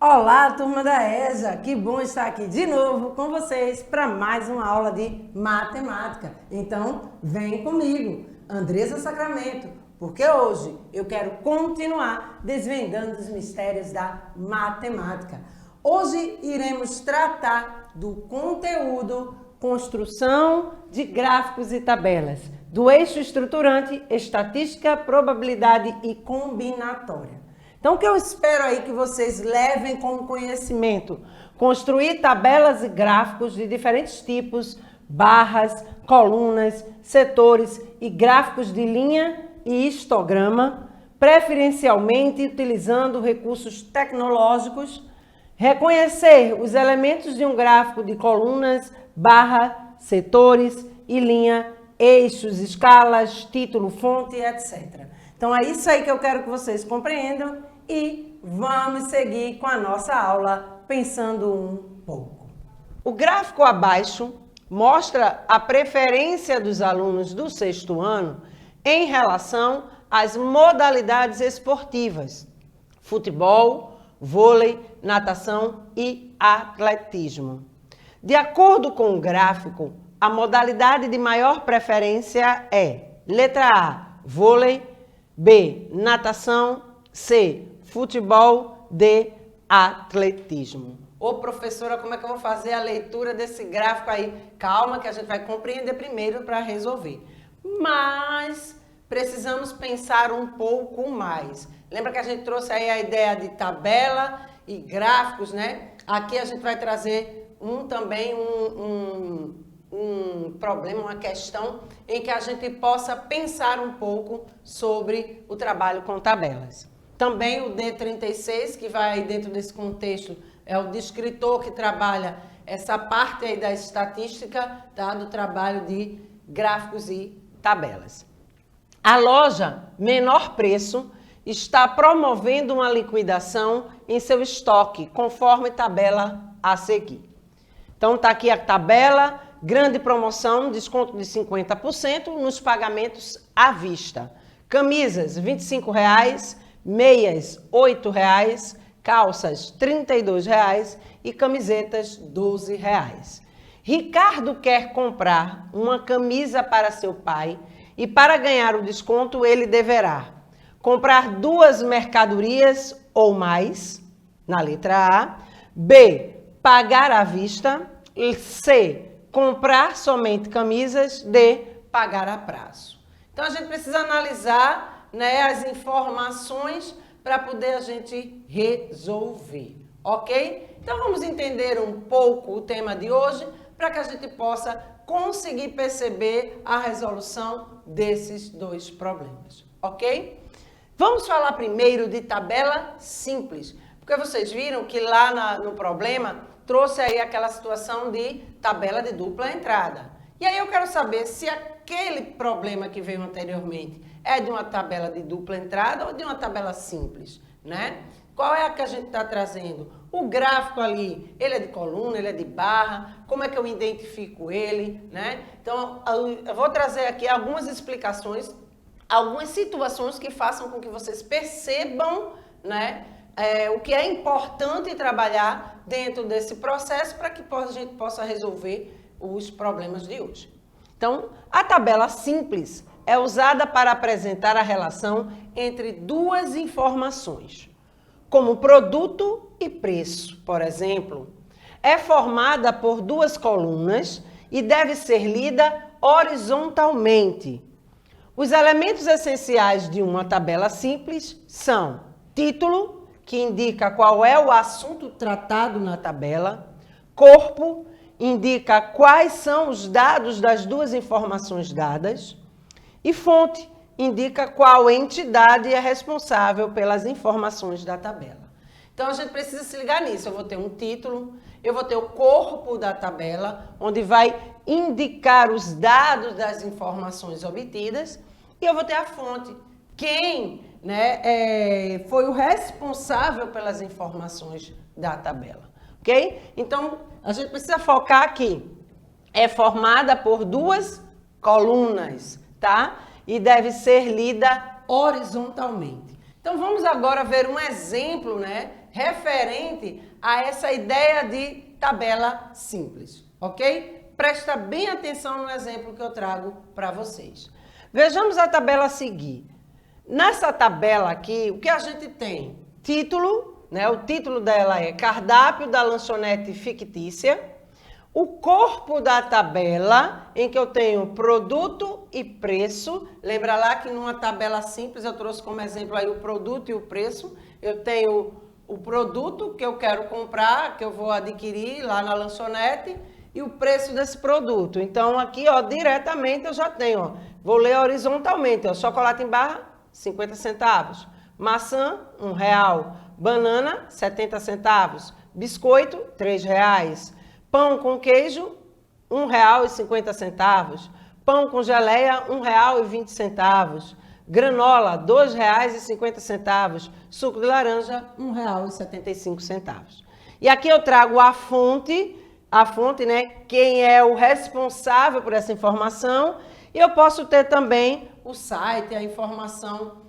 Olá, turma da EJA! Que bom estar aqui de novo com vocês para mais uma aula de matemática. Então, vem comigo, Andressa Sacramento, porque hoje eu quero continuar desvendando os mistérios da matemática. Hoje iremos tratar do conteúdo construção de gráficos e tabelas, do eixo estruturante, estatística, probabilidade e combinatória. Então, o que eu espero aí que vocês levem como conhecimento? Construir tabelas e gráficos de diferentes tipos, barras, colunas, setores e gráficos de linha e histograma, preferencialmente utilizando recursos tecnológicos, reconhecer os elementos de um gráfico de colunas, barra, setores e linha, eixos, escalas, título, fonte, etc. Então, é isso aí que eu quero que vocês compreendam e vamos seguir com a nossa aula pensando um pouco. O gráfico abaixo mostra a preferência dos alunos do sexto ano em relação às modalidades esportivas: futebol, vôlei, natação e atletismo. De acordo com o gráfico, a modalidade de maior preferência é letra A, vôlei, B, natação, C, futebol, D, atletismo. Ô professora, como é que eu vou fazer a leitura desse gráfico aí? Calma que a gente vai compreender primeiro para resolver. Mas precisamos pensar um pouco mais. Lembra que a gente trouxe aí a ideia de tabela e gráficos, né? Aqui a gente vai trazer também um problema, uma questão em que a gente possa pensar um pouco sobre o trabalho com tabelas. Também o D36, que vai dentro desse contexto, é o descritor que trabalha essa parte aí da estatística, tá? Do trabalho de gráficos e tabelas. A loja Menor Preço está promovendo uma liquidação em seu estoque, conforme tabela a seguir. Então, está aqui a tabela, grande promoção, desconto de 50% nos pagamentos à vista. Camisas, R$ 25,00, meias, R$ 8,00, calças, R$ 32,00 e camisetas, R$ 12,00. Ricardo quer comprar uma camisa para seu pai e para ganhar o desconto ele deverá comprar 2 mercadorias ou mais, na letra A, B, pagar à vista, C, comprar somente camisas, D, pagar a prazo. Então, a gente precisa analisar, né, as informações para poder a gente resolver, ok? Então, vamos entender um pouco o tema de hoje para que a gente possa conseguir perceber a resolução desses 2 problemas, ok? Vamos falar primeiro de tabela simples, porque vocês viram que lá no problema trouxe aí aquela situação de tabela de dupla entrada. E aí eu quero saber se aquele problema que veio anteriormente é de uma tabela de dupla entrada ou de uma tabela simples, né? Qual é a que a gente está trazendo? O gráfico ali, ele é de coluna, ele é de barra, como é que eu identifico ele, né? Então, eu vou trazer aqui algumas explicações, algumas situações que façam com que vocês percebam, né, o que é importante trabalhar dentro desse processo para que a gente possa resolver os problemas de hoje. Então, a tabela simples é usada para apresentar a relação entre 2 informações, como produto e preço, por exemplo. É formada por 2 colunas e deve ser lida horizontalmente. Os elementos essenciais de uma tabela simples são título, que indica qual é o assunto tratado na tabela, corpo, indica quais são os dados das 2 informações dadas, e fonte, indica qual entidade é responsável pelas informações da tabela. Então, a gente precisa se ligar nisso. Eu vou ter um título, eu vou ter o corpo da tabela, onde vai indicar os dados das informações obtidas, e eu vou ter a fonte, quem, né, foi o responsável pelas informações da tabela, ok? Então, a gente precisa focar aqui. É formada por 2 colunas, tá? E deve ser lida horizontalmente. Então, vamos agora ver um exemplo, né, referente a essa ideia de tabela simples, ok? Presta bem atenção no exemplo que eu trago para vocês. Vejamos a tabela a seguir. Nessa tabela aqui, o que a gente tem? Título, né? O título dela é Cardápio da Lanchonete Fictícia. O corpo da tabela, em que eu tenho produto e preço. Lembra lá que numa tabela simples eu trouxe como exemplo aí o produto e o preço. Eu tenho o produto que eu quero comprar, que eu vou adquirir lá na lanchonete, e o preço desse produto. Então aqui, ó, diretamente eu já tenho, ó, vou ler horizontalmente, ó, chocolate em barra, 50 centavos. Maçã, R$1. Banana, 70 centavos. Biscoito, R$3. Pão com queijo, R$1,50. Pão com geleia, R$1,20. Granola, R$2,50. Suco de laranja, R$1,75. E aqui eu trago a fonte, né? Quem é o responsável por essa informação. E eu posso ter também o site, a informação,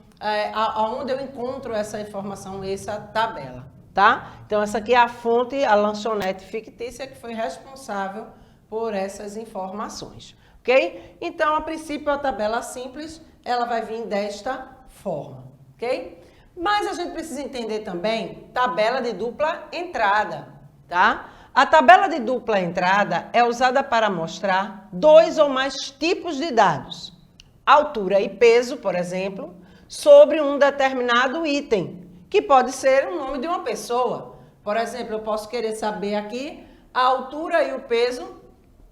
aonde eu encontro essa informação, essa tabela. Tá? Então, essa aqui é a fonte, a lanchonete fictícia, que foi responsável por essas informações, ok? Então, a princípio, a tabela simples, ela vai vir desta forma, ok? Mas a gente precisa entender também tabela de dupla entrada, tá? A tabela de dupla entrada é usada para mostrar 2 ou mais tipos de dados, altura e peso, por exemplo, sobre um determinado item, que pode ser o nome de uma pessoa. Por exemplo, eu posso querer saber aqui a altura e o peso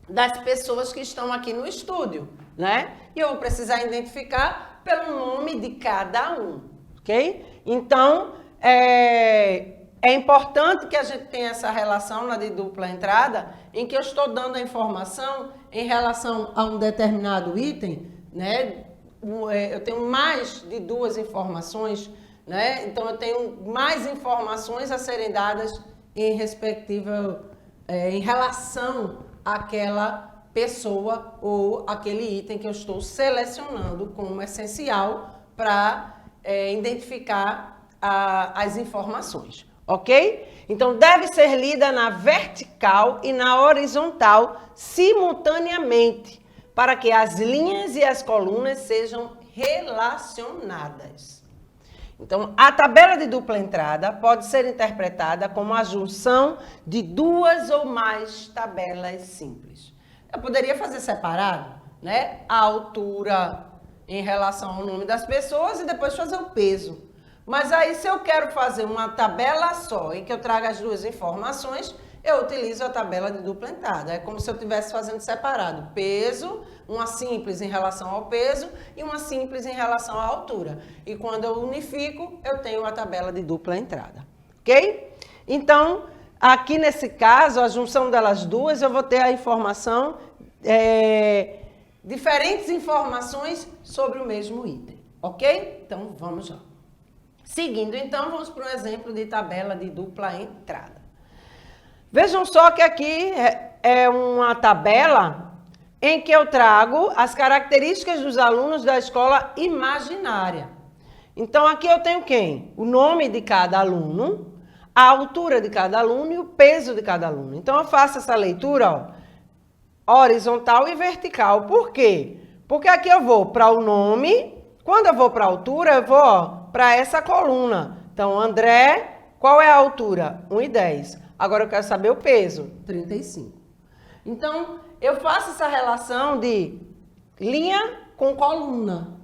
das pessoas que estão aqui no estúdio, né? E eu vou precisar identificar pelo nome de cada um, ok? Então, é importante que a gente tenha essa relação na de dupla entrada, em que eu estou dando a informação em relação a um determinado item, né? Eu tenho mais de 2 informações, né? Então, eu tenho mais informações a serem dadas em relação àquela pessoa ou aquele item que eu estou selecionando como essencial para identificar as informações, ok? Então, deve ser lida na vertical e na horizontal simultaneamente, para que as linhas e as colunas sejam relacionadas. Então, a tabela de dupla entrada pode ser interpretada como a junção de 2 ou mais tabelas simples. Eu poderia fazer separado, né? A altura em relação ao nome das pessoas e depois fazer o peso. Mas aí, se eu quero fazer uma tabela só, em que eu traga as 2 informações, eu utilizo a tabela de dupla entrada. É como se eu estivesse fazendo separado. Peso, uma simples em relação ao peso e uma simples em relação à altura. E quando eu unifico, eu tenho a tabela de dupla entrada. Ok? Então, aqui nesse caso, a junção delas duas, eu vou ter a informação, diferentes informações sobre o mesmo item. Ok? Então, vamos lá. Seguindo, então, vamos para um exemplo de tabela de dupla entrada. Vejam só que aqui é uma tabela em que eu trago as características dos alunos da escola imaginária. Então, aqui eu tenho quem? O nome de cada aluno, a altura de cada aluno e o peso de cada aluno. Então, eu faço essa leitura, ó, horizontal e vertical. Por quê? Porque aqui eu vou para o nome, quando eu vou para a altura, eu vou para essa coluna. Então, André, qual é a altura? 1,10. Agora eu quero saber o peso, 35. Então, eu faço essa relação de linha com coluna,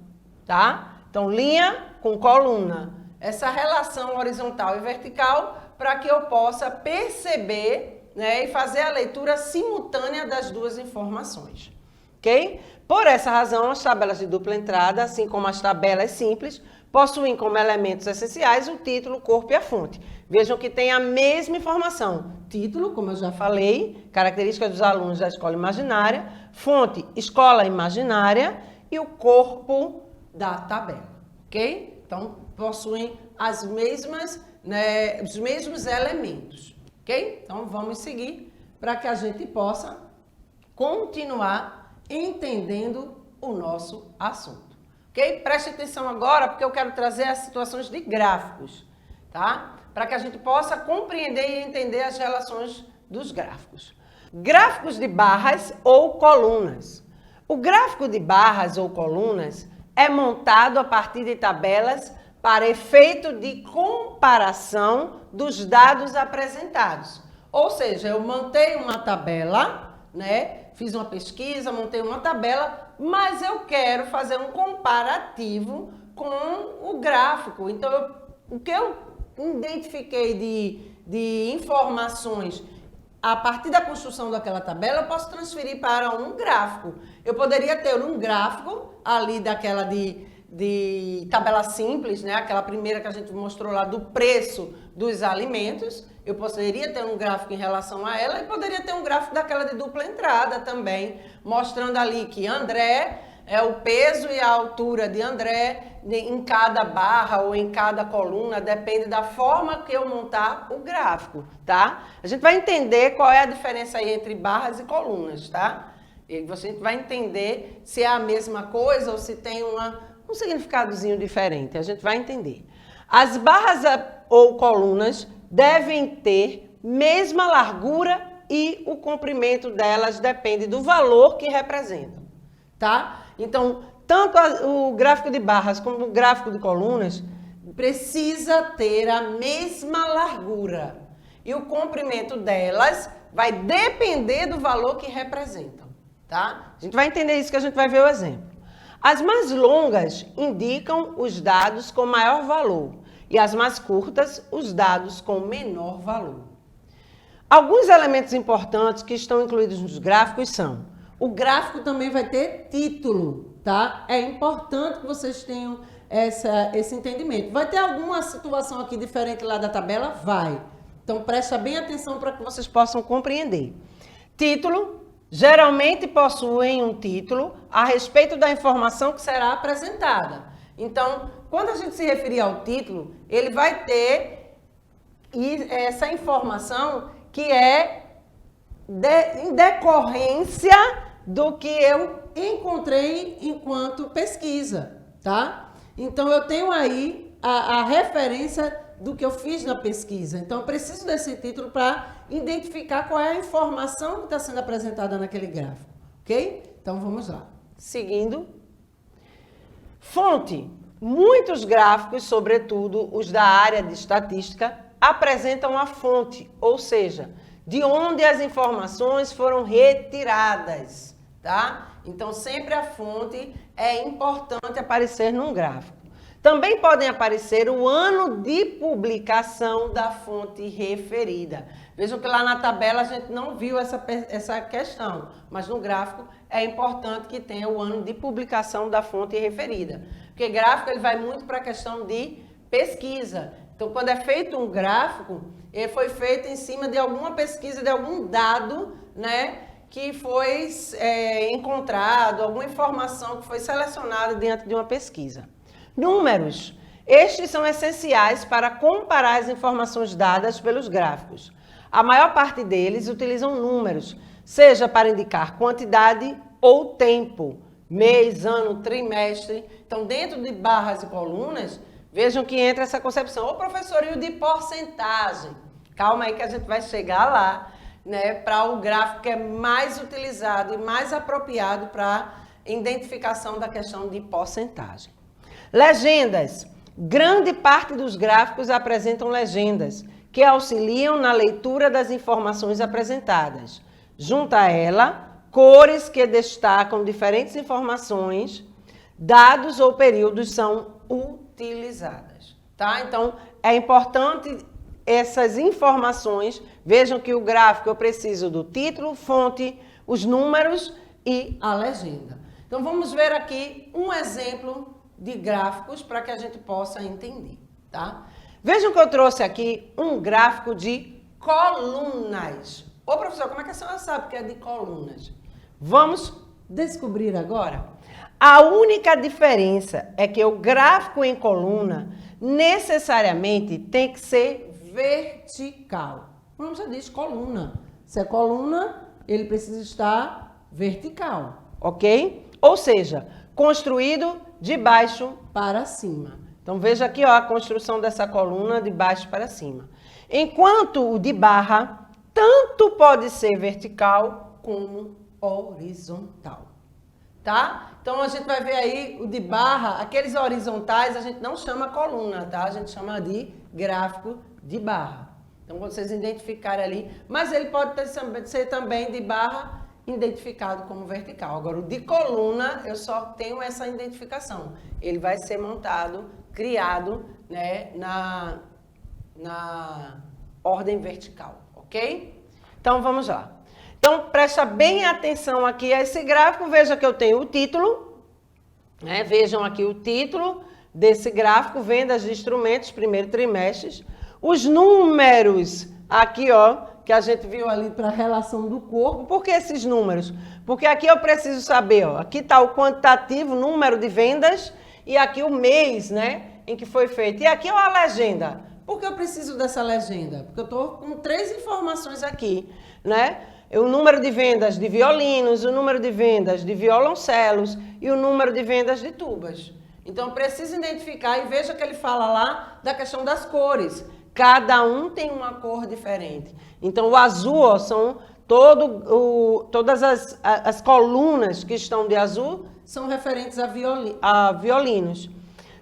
tá? Então, linha com coluna. Essa relação horizontal e vertical para que eu possa perceber, né, e fazer a leitura simultânea das 2 informações, ok? Por essa razão, as tabelas de dupla entrada, assim como as tabelas simples, possuem como elementos essenciais o título, o corpo e a fonte. Vejam que tem a mesma informação. Título, como eu já falei, características dos alunos da escola imaginária, fonte, escola imaginária e o corpo da tabela, ok? Então, possuem as mesmas, né, os mesmos elementos, ok? Então, vamos seguir para que a gente possa continuar entendendo o nosso assunto. Ok? Preste atenção agora, porque eu quero trazer as situações de gráficos, tá? para que a gente possa compreender e entender as relações dos gráficos. Gráficos de barras ou colunas. O gráfico de barras ou colunas é montado a partir de tabelas para efeito de comparação dos dados apresentados. Ou seja, eu montei uma tabela, né? Fiz uma pesquisa, montei uma tabela, mas eu quero fazer um comparativo com o gráfico. Então, o que eu identifiquei de informações a partir da construção daquela tabela, eu posso transferir para um gráfico. Eu poderia ter um gráfico ali daquela de tabela simples, né? Aquela primeira que a gente mostrou lá do preço dos alimentos. Eu poderia ter um gráfico em relação a ela e poderia ter um gráfico daquela de dupla entrada também, mostrando ali que André é o peso e a altura de André em cada barra ou em cada coluna, depende da forma que eu montar o gráfico, tá? A gente vai entender qual é a diferença aí entre barras e colunas, tá? E você vai entender se é a mesma coisa ou se tem um significadozinho diferente, a gente vai entender. As barras ou colunas devem ter mesma largura e o comprimento delas depende do valor que representam, tá? Então, tanto o gráfico de barras como o gráfico de colunas precisa ter a mesma largura. E o comprimento delas vai depender do valor que representam, tá? A gente vai entender isso que a gente vai ver o exemplo. As mais longas indicam os dados com maior valor e as mais curtas, os dados com menor valor. Alguns elementos importantes que estão incluídos nos gráficos são: o gráfico também vai ter título, tá? É importante que vocês tenham esse entendimento. Vai ter alguma situação aqui diferente lá da tabela? Vai. Então, presta bem atenção para que vocês possam compreender. Título, geralmente possuem um título a respeito da informação que será apresentada. Então, quando a gente se referir ao título, ele vai ter essa informação que é em decorrência do que eu encontrei enquanto pesquisa, tá? Então, eu tenho aí a referência do que eu fiz na pesquisa. Então, eu preciso desse título para identificar qual é a informação que está sendo apresentada naquele gráfico, ok? Então, vamos lá. Seguindo. Fonte. Muitos gráficos, sobretudo os da área de estatística, apresentam a fonte, ou seja, de onde as informações foram retiradas, tá? Então, sempre a fonte é importante aparecer num gráfico. Também podem aparecer o ano de publicação da fonte referida. Vejam que lá na tabela a gente não viu essa questão, mas no gráfico é importante que tenha o ano de publicação da fonte referida. Porque gráfico ele vai muito para a questão de pesquisa. Então, quando é feito um gráfico, ele foi feito em cima de alguma pesquisa, de algum dado, né, que foi encontrado, alguma informação que foi selecionada dentro de uma pesquisa. Números. Estes são essenciais para comparar as informações dadas pelos gráficos. A maior parte deles utilizam números, seja para indicar quantidade ou tempo, mês, ano, trimestre. Então, dentro de barras e colunas, vejam que entra essa concepção. Ô, professor, e o de porcentagem? Calma aí que a gente vai chegar lá, né, para o gráfico que é mais utilizado e mais apropriado para identificação da questão de porcentagem. Legendas. Grande parte dos gráficos apresentam legendas, que auxiliam na leitura das informações apresentadas. Junto a ela, cores que destacam diferentes informações, dados ou períodos são utilizadas, tá? Então, é importante essas informações. Vejam que o gráfico eu preciso do título, fonte, os números e a legenda. Então, vamos ver aqui um exemplo de gráficos para que a gente possa entender, tá? Vejam que eu trouxe aqui um gráfico de colunas. Ô, professor, como é que a senhora sabe que é de colunas? Vamos descobrir agora. A única diferença é que o gráfico em coluna necessariamente tem que ser vertical. O nome já diz coluna. Se é coluna, ele precisa estar vertical, ok? Ou seja, construído de baixo para cima. Então, veja aqui ó, a construção dessa coluna de baixo para cima. Enquanto o de barra, tanto pode ser vertical como horizontal. Tá? Então, a gente vai ver aí o de barra, aqueles horizontais a gente não chama coluna, tá? A gente chama de gráfico de barra. Então, vocês identificarem ali, mas ele pode ser também de barra identificado como vertical. Agora, o de coluna, eu só tenho essa identificação. Ele vai ser montado, criado, né, na ordem vertical, ok? Então, vamos lá. Então, presta bem atenção aqui a esse gráfico. Veja que eu tenho o título, né? Vejam aqui o título desse gráfico, vendas de instrumentos, primeiro trimestre. Os números aqui, ó, que a gente viu ali para a relação do corpo. Por que esses números? Porque aqui eu preciso saber, ó, aqui está o quantitativo, número de vendas, e aqui o mês, né, em que foi feito. E aqui ó, a legenda. Por que eu preciso dessa legenda? Porque eu estou com 3 informações aqui, né? O número de vendas de violinos, o número de vendas de violoncelos e o número de vendas de tubas. Então, eu preciso identificar e veja que ele fala lá da questão das cores. Cada um tem uma cor diferente. Então, o azul ó, são todas as colunas que estão de azul são referentes a violinos.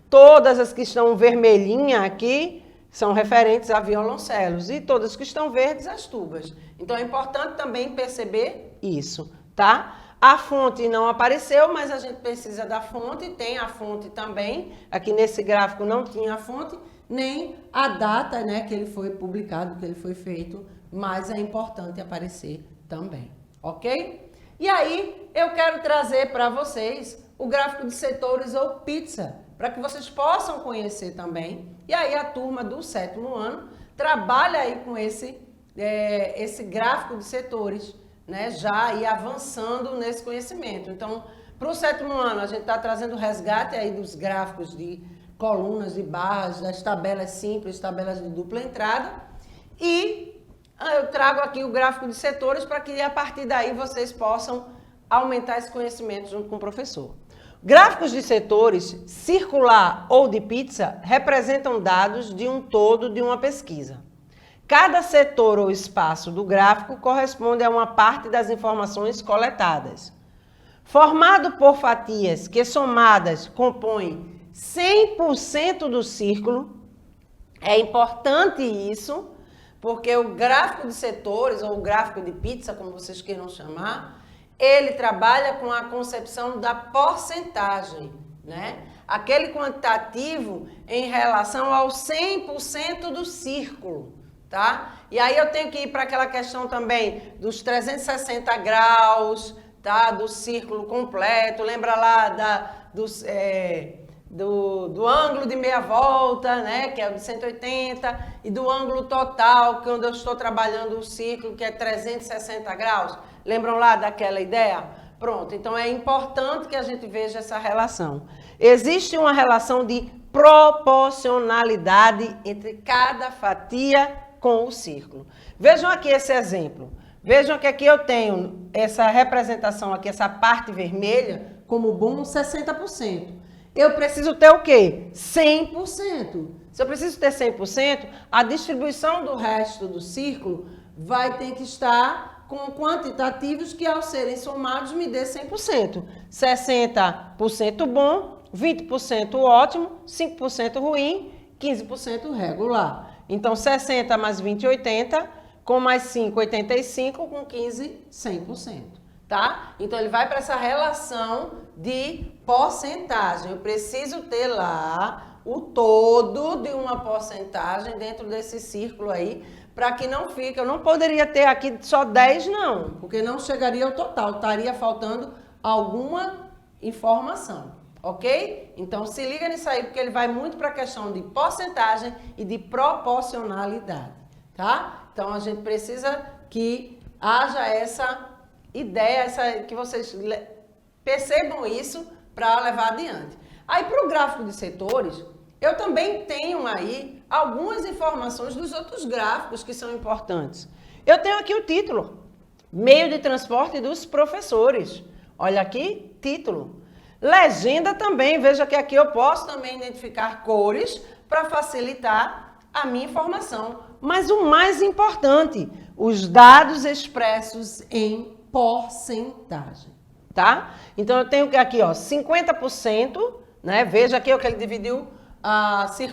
Todas as que estão vermelhinha aqui são referentes a violoncelos e todas que estão verdes, as tubas. Então, é importante também perceber isso, tá? A fonte não apareceu, mas a gente precisa da fonte, tem a fonte também. Aqui nesse gráfico não tinha a fonte, nem a data, né, que ele foi publicado, que ele foi feito, mas é importante aparecer também, ok? E aí, eu quero trazer para vocês o gráfico de setores ou pizza, para que vocês possam conhecer também. E aí a turma do 7º ano trabalha aí com esse gráfico de setores, né? Já aí avançando nesse conhecimento. Então, para o 7º ano, a gente está trazendo o resgate aí dos gráficos de colunas, de barras, das tabelas simples, tabelas de dupla entrada. E eu trago aqui o gráfico de setores para que a partir daí vocês possam aumentar esse conhecimento junto com o professor. Gráficos de setores, circular ou de pizza, representam dados de um todo de uma pesquisa. Cada setor ou espaço do gráfico corresponde a uma parte das informações coletadas. Formado por fatias que somadas compõem 100% do círculo, é importante isso, porque o gráfico de setores ou o gráfico de pizza, como vocês queiram chamar, ele trabalha com a concepção da porcentagem, né? Aquele quantitativo em relação ao 100% do círculo, tá? E aí eu tenho que ir para aquela questão também dos 360 graus, tá? Do círculo completo, lembra lá do ângulo de meia volta, né? Que é o de 180, e do ângulo total, que é onde eu estou trabalhando o círculo, que é 360 graus. Lembram lá daquela ideia? Pronto, então é importante que a gente veja essa relação. Existe uma relação de proporcionalidade entre cada fatia com o círculo. Vejam aqui esse exemplo. Vejam que aqui eu tenho essa representação aqui, essa parte vermelha, como bom 60%. Eu preciso ter o quê? 100%. Se eu preciso ter 100%, a distribuição do resto do círculo vai ter que estar com quantitativos que, ao serem somados, me dê 100%. 60% bom, 20% ótimo, 5% ruim, 15% regular. Então, 60 mais 20, 80, com mais 5, 85, com 15, 100%. Tá? Então, ele vai para essa relação de porcentagem. Eu preciso ter lá o todo de uma porcentagem dentro desse círculo aí, para que não fique, eu não poderia ter aqui só 10 não, porque não chegaria ao total, estaria faltando alguma informação, ok? Então se liga nisso aí, porque ele vai muito para a questão de porcentagem e de proporcionalidade, tá? Então a gente precisa que haja essa ideia, que vocês percebam isso para levar adiante. Aí para o gráfico de setores, eu também tenho aí algumas informações dos outros gráficos que são importantes. Eu tenho aqui o título, meio de transporte dos professores. Olha aqui, título. Legenda também, veja que aqui eu posso também identificar cores para facilitar a minha informação. Mas o mais importante, os dados expressos em porcentagem, tá? Então eu tenho aqui, ó, 50%, né? Veja aqui que ele dividiu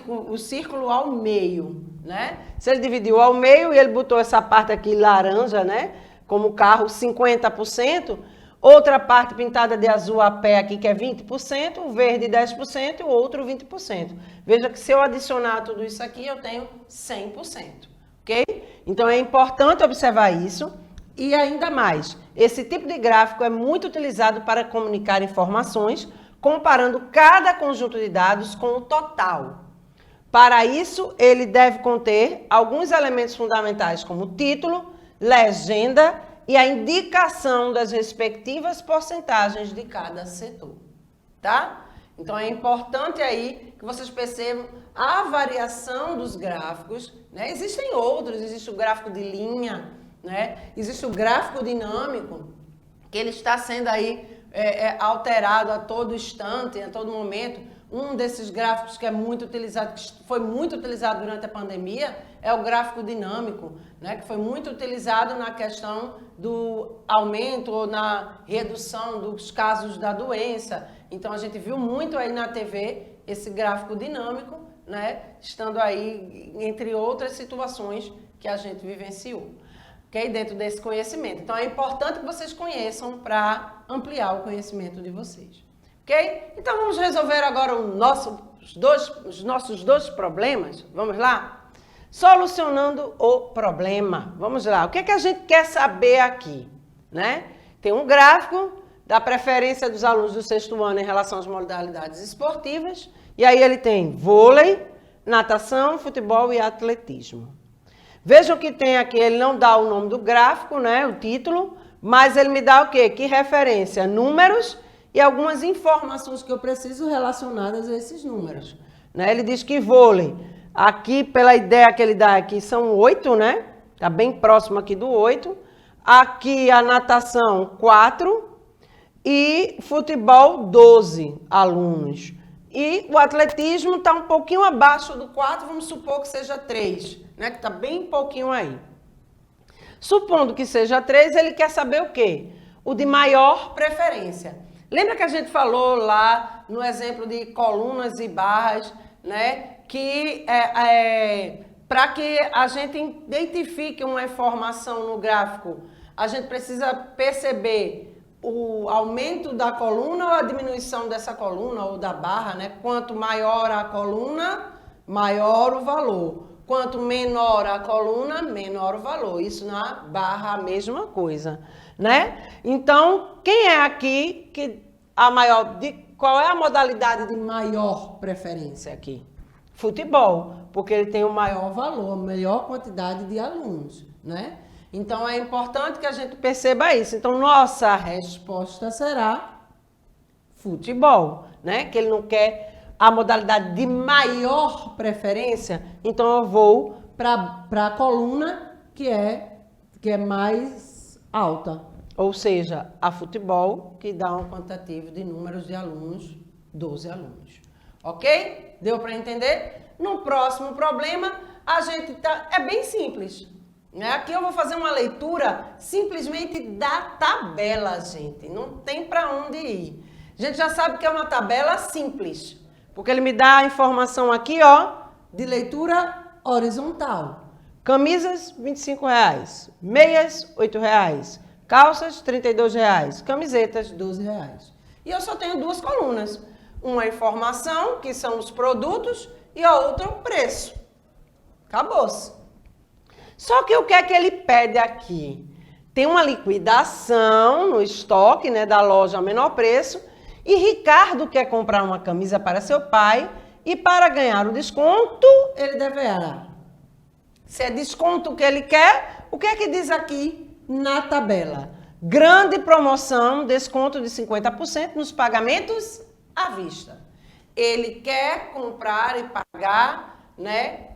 o círculo ao meio, né? Se ele dividiu ao meio e ele botou essa parte aqui laranja, né? Como carro, 50%, outra parte pintada de azul a pé aqui, que é 20%, o verde 10% e o outro 20%. Veja que se eu adicionar tudo isso aqui, eu tenho 100%, ok? Então é importante observar isso. E ainda mais, esse tipo de gráfico é muito utilizado para comunicar informações, comparando cada conjunto de dados com o total. Para isso, ele deve conter alguns elementos fundamentais, como título, legenda e a indicação das respectivas porcentagens de cada setor, tá? Então, é importante aí que vocês percebam a variação dos gráficos, né? Existem outros, existe o gráfico de linha, né? Existe o gráfico dinâmico, que ele está sendo aí alterado a todo instante, a todo momento. Um desses gráficos que é muito utilizado, que foi muito utilizado durante a pandemia, é o gráfico dinâmico, né? Que foi muito utilizado na questão do aumento ou na redução dos casos da doença. Então, a gente viu muito aí na TV esse gráfico dinâmico, né? Estando aí, entre outras situações que a gente vivenciou, ok? Dentro desse conhecimento. Então, é importante que vocês conheçam para ampliar o conhecimento de vocês. Ok? Então, vamos resolver agora os nossos dois problemas. Vamos lá? Solucionando o problema. Vamos lá. O que é que a gente quer saber aqui? Né? Tem um gráfico da preferência dos alunos do 6º ano em relação às modalidades esportivas. E aí ele tem vôlei, natação, futebol e atletismo. Vejam que tem aqui, ele não dá o nome do gráfico, né? O título, mas ele me dá o quê? Que referência? Números e algumas informações que eu preciso relacionadas a esses números, né? Ele diz que vôlei, aqui pela ideia que ele dá aqui, são 8, né? Está bem próximo aqui do 8. Aqui a natação, 4. E futebol, 12 alunos. E o atletismo está um pouquinho abaixo do 4, vamos supor que seja 3, né? Que está bem pouquinho aí. Supondo que seja 3, ele quer saber o quê? O de maior preferência. Lembra que a gente falou lá no exemplo de colunas e barras, né? Que para que a gente identifique uma informação no gráfico, a gente precisa perceber o aumento da coluna ou a diminuição dessa coluna ou da barra, né? Quanto maior a coluna, maior o valor. Quanto menor a coluna, menor o valor. Isso na barra, a mesma coisa, né? Então, quem é aqui que qual é a modalidade de maior preferência aqui? Futebol, porque ele tem o maior valor, a maior quantidade de alunos, né? Então, é importante que a gente perceba isso. Então, nossa resposta será futebol, né? Que ele não quer a modalidade de maior preferência, então eu vou para a coluna que é mais alta. Ou seja, a futebol, que dá um quantitativo de números de alunos, 12 alunos. Ok? Deu para entender? No próximo problema, a gente é bem simples. Né? Aqui eu vou fazer uma leitura simplesmente da tabela, gente. Não tem para onde ir. A gente já sabe que é uma tabela simples, porque ele me dá a informação aqui, ó, de leitura horizontal. Camisas, R$ 25,00. Meias, R$ 8,00. Calças, R$ 32,00. Camisetas, R$ 12,00. E eu só tenho duas colunas. Uma informação, que são os produtos, e a outra o preço. Acabou-se. Só que o que é que ele pede aqui? Tem uma liquidação no estoque, né, da loja a menor preço, e Ricardo quer comprar uma camisa para seu pai e para ganhar o desconto, ele deverá. Se é desconto que ele quer, o que é que diz aqui na tabela? Grande promoção, desconto de 50% nos pagamentos à vista. Ele quer comprar e pagar, né,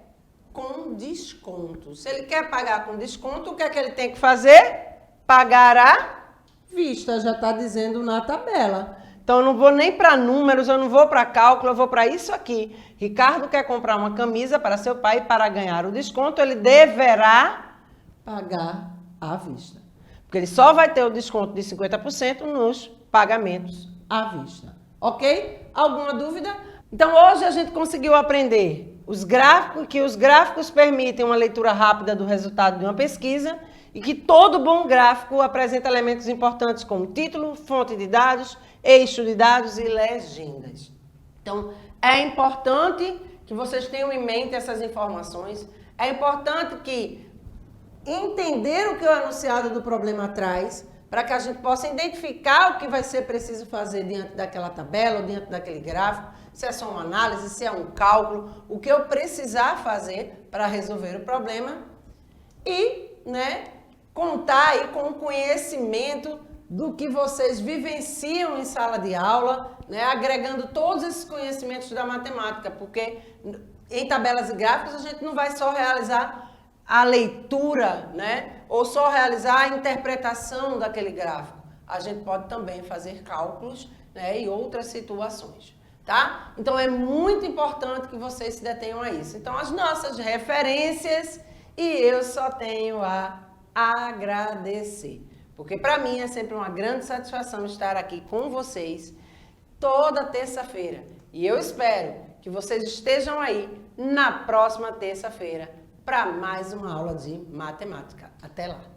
com desconto. Se ele quer pagar com desconto, o que é que ele tem que fazer? Pagar à vista, já está dizendo na tabela. Então, eu não vou nem para números, eu não vou para cálculo, eu vou para isso aqui. Ricardo quer comprar uma camisa para seu pai e para ganhar o desconto, ele deverá pagar à vista. Porque ele só vai ter o desconto de 50% nos pagamentos à vista. Ok? Alguma dúvida? Então, hoje a gente conseguiu aprender que os gráficos permitem uma leitura rápida do resultado de uma pesquisa e que todo bom gráfico apresenta elementos importantes como título, fonte de dados, eixo de dados e legendas. Então, é importante que vocês tenham em mente essas informações. É importante que entender o que o enunciado do problema traz, para que a gente possa identificar o que vai ser preciso fazer diante daquela tabela ou diante daquele gráfico, se é só uma análise, se é um cálculo, o que eu precisar fazer para resolver o problema e, contar aí com o conhecimento do que vocês vivenciam em sala de aula, agregando todos esses conhecimentos da matemática, porque em tabelas e gráficos a gente não vai só realizar a leitura, ou só realizar a interpretação daquele gráfico. A gente pode também fazer cálculos, e outras situações, tá? Então é muito importante que vocês se detenham a isso. Então as nossas referências, e eu só tenho a agradecer. Porque para mim é sempre uma grande satisfação estar aqui com vocês toda terça-feira. E eu espero que vocês estejam aí na próxima terça-feira para mais uma aula de matemática. Até lá!